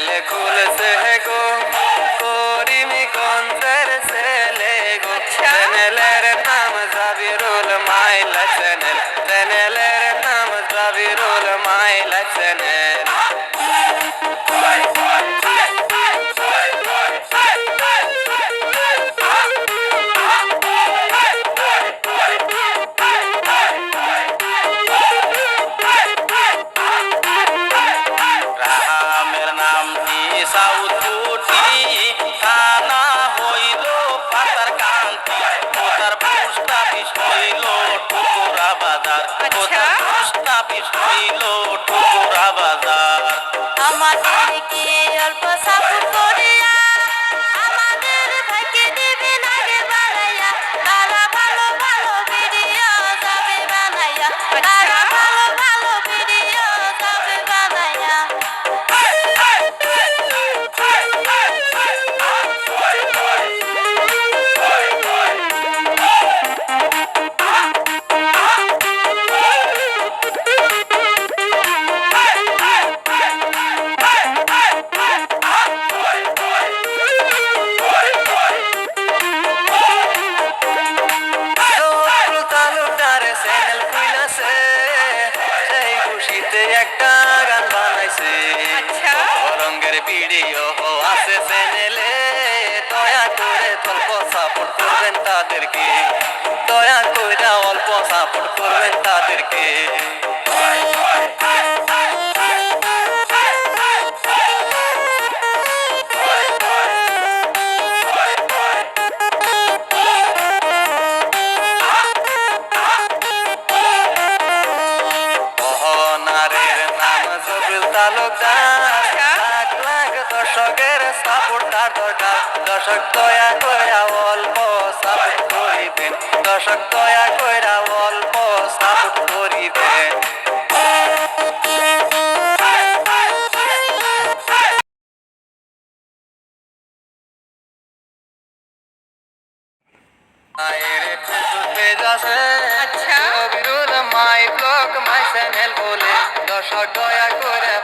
চ্যানেলে খুলছে গো করিমগঞ্জের ছেলে গো। চ্যানেলের নাম জাবিরুল মাইলা চ্যানেল, চ্যানেলের নাম জাবিরুল মাইলা চ্যানেল। গ্রামের নামটি সাউথপুটি, থানা হইল পাতারকান্তি, কোথার পোস্ট অফিস হইল টুকুরা বাজার, কোথার পোস্ট অফিস হইল টুকুরা বাজার। আমাদেরকে অল্প সাপোর্ট করিয়া আমাদের ভাইকে দিবেন আগে বাড়াইয়া, তারা ভালো ভালো ভিডিও যাবে বানাইয়া, তারা ভালো ভালো ভিডিও যাবে বানাইয়া। চ্যানেল খুইলাছে, সেই খুশিতে একটা গান বানাইছে। রঙের ভিডিও আছে চ্যানেলে, দয়া করে অল্প সাপোর্ট করবেন তাদেরকে, দয়া করে অল্প সাপোর্ট করবেন তাদেরকে। অহনারের নাম জবিল তালুকদার, লাখ লাখ দর্শকের সাপোর্টার দরকার। দর্শক দয়া কইরা অল্প সাপোর্ট করিবেন, দর্শক দয়া কইরা অল্প সাপোর্ট করিবেন। মায়ের ফেসবুক পেজ আছে, Jabirul my blog my channel বলে, দর্শক দয়া করে